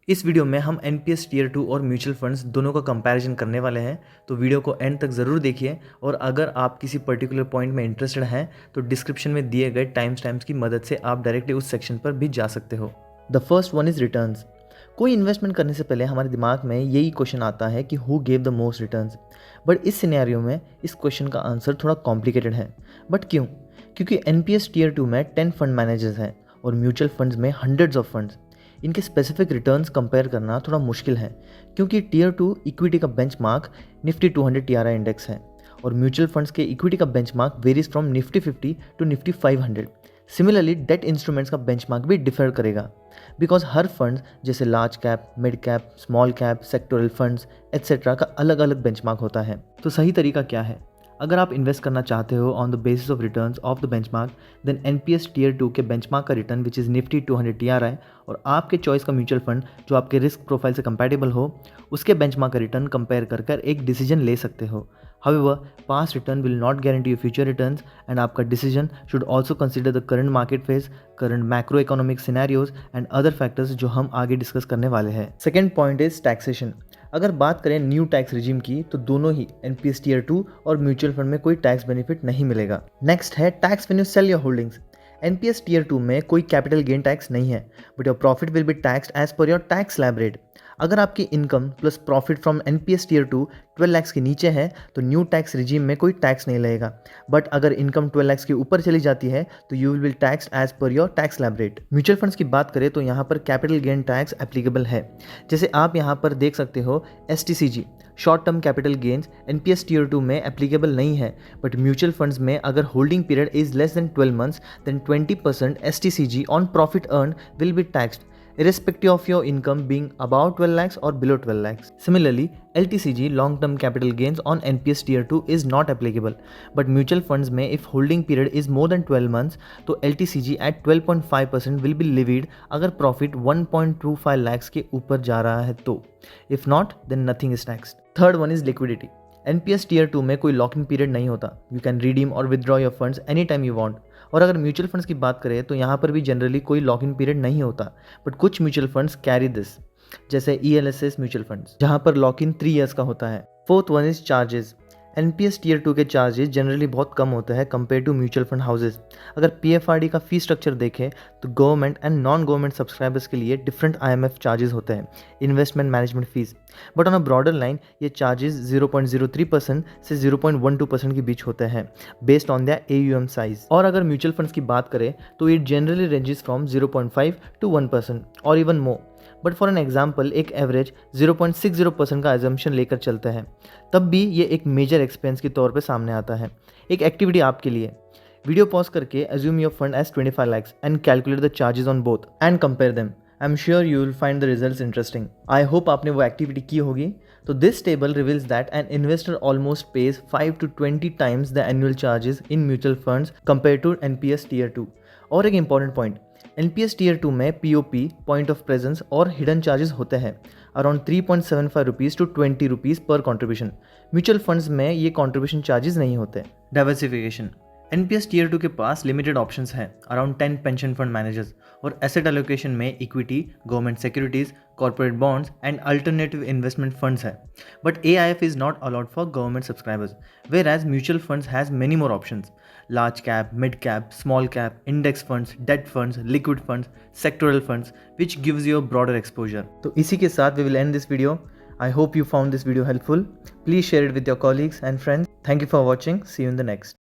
इस वीडियो में हम एनपीएस टीयर 2 और म्यूचुअल फंड्स दोनों का कंपैरिजन करने वाले हैं, तो वीडियो को एंड तक ज़रूर देखिए। और अगर आप किसी पर्टिकुलर पॉइंट में इंटरेस्टेड हैं तो डिस्क्रिप्शन में दिए गए टाइम स्टैम्प्स की मदद से आप डायरेक्टली उस सेक्शन पर भी जा सकते हो। The first one is returns. कोई इन्वेस्टमेंट करने से पहले हमारे दिमाग में यही क्वेश्चन आता है कि who gave the most returns. But इस सिनेरियो में इस क्वेश्चन का आंसर थोड़ा कॉम्प्लिकेटेड है। बट क्यों? क्योंकि एनपीएस टीयर 2 में 10 फंड मैनेजर्स हैं और म्यूचुअल फंड्स में हंड्रेड्स ऑफ फंड्स। इनके स्पेसिफिक रिटर्न्स कंपेयर करना थोड़ा मुश्किल है, क्योंकि टीयर 2 इक्विटी का बेंचमार्क निफ्टी 200 टीआरआई इंडेक्स है और म्यूचुअल फंड्स के इक्विटी का benchmark varies from Nifty 50 to Nifty 500। Similarly debt instruments का बेंचमार्क भी डिफर करेगा, बिकॉज हर फंड जैसे large cap, mid cap, small cap, sectoral funds etcetera का अलग अलग बेंचमार्क होता है। तो सही तरीका क्या है? अगर आप इन्वेस्ट करना चाहते हो on the basis of returns of the benchmark, then NPS tier 2 के बेंचमार्क का return which is Nifty 200 TRI और आपके चॉइस का म्यूचुअल फंड जो आपके रिस्क प्रोफाइल से कंपैटिबल हो उसके बेंचमार्क का रिटर्न कंपेयर कर एक डिसीजन ले सकते हो। However, past return will not guarantee you future returns, and आपका decision should also consider the current market phase, current macroeconomic scenarios and other factors जो हम आगे डिस्कस करने वाले हैं। Second point is taxation. अगर बात करें न्यू टैक्स रिजीम की तो दोनों ही एनपीएस टीयर 2 और म्यूचुअल फंड में कोई टैक्स बेनिफिट नहीं मिलेगा। नेक्स्ट है tax when you sell your holdings. NPS tier 2 में कोई कैपिटल गेन टैक्स नहीं है, but your profit will be taxed as per your tax slab rate. अगर आपकी income plus profit from NPS tier 2 12 lakh के नीचे है तो न्यू टैक्स रिजीम में कोई टैक्स नहीं लगेगा। बट अगर इनकम 12 लाख के ऊपर चली जाती है तो you will be taxed as per your tax slab rate. Mutual funds की बात करें तो यहाँ पर कैपिटल गेन टैक्स एप्लीकेबल है। जैसे आप यहाँ पर देख सकते हो STCG short term capital gains NPS tier 2 में एप्लीकेबल नहीं है, बट म्यूचुअल फंड्स में अगर holding period is less than 12 months then 20% STCG on profit earn will be taxed irrespective of your income being above 12 lakhs or below 12 lakhs. Similarly, LTCG long term capital gains on NPS tier 2 is not applicable, but mutual funds में if holding period is more than 12 months तो LTCG at 12.5% will be levied अगर profit 1.25 lakhs के ऊपर जा रहा है तो। If not, then nothing is taxed. Third one is liquidity. NPS tier 2 में कोई लॉक इन पीरियड नहीं होता। यू कैन रिडीम और withdraw your funds any time you want. और अगर म्यूचुअल फंड्स की बात करें तो यहाँ पर भी जनरली कोई लॉक इन पीरियड नहीं होता, बट कुछ म्यूचुअल फंड्स कैरी दिस, जैसे ईएलएसएस म्यूचुअल फंड्स जहाँ पर लॉक इन 3 ईयर्स का होता है। Fourth one is charges. NPS tier 2 के चार्जेस जनरली बहुत कम होते हैं compare to mutual fund houses. अगर पीएफआरडी का फी स्ट्रक्चर देखें तो government and non government subscribers के लिए डिफरेंट आईएमएफ चार्जेस होते हैं, investment management fees. But on a broader line ये चार्जेस 0.03% से 0.12% के बीच होते हैं based on the AUM size. और अगर म्यूचुअल फंड्स की बात करें तो it generally ranges from 0.5 to 1% और even more. But for an example एक एवरेज 0.60% का एजम्पशन लेकर चलते हैं, तब भी ये एक मेजर एक्सपेंस के तौर पे सामने आता है। एक एक्टिविटी आपके लिए, वीडियो पॉज करके assume your fund as 25 lakhs and calculate the charges on both and compare them. I am sure you will find the results interesting. I hope आपने वो एक्टिविटी की होगी। तो this table reveals that an investor almost pays 5 to 20 times the annual charges in mutual funds compare to NPS tier 2। और एक important point, NPS tier 2 में POP point of presence और hidden charges होते हैं around 3.75 rupees two 20 rupees पर contribution. Mutual funds में ये contribution charges नहीं होते। डाइवर्सिफिकेशन। एनपीएस टीयर 2 के पास लिमिटेड ऑप्शंस हैं, अराउंड 10 पेंशन फंड मैनेजर्स, और एसेट एलोकेशन में equity, government securities, corporate bonds and alternative investment funds है। But AIF is not allowed for government subscribers, whereas mutual funds has many more options, large cap, mid cap, small cap, index funds, debt funds, liquid funds, sectoral funds, which gives you a broader exposure. तो इसी के साथ we will end this video. I hope you found this video helpful. Please share it with your colleagues and friends. Thank you for watching. See you in the next.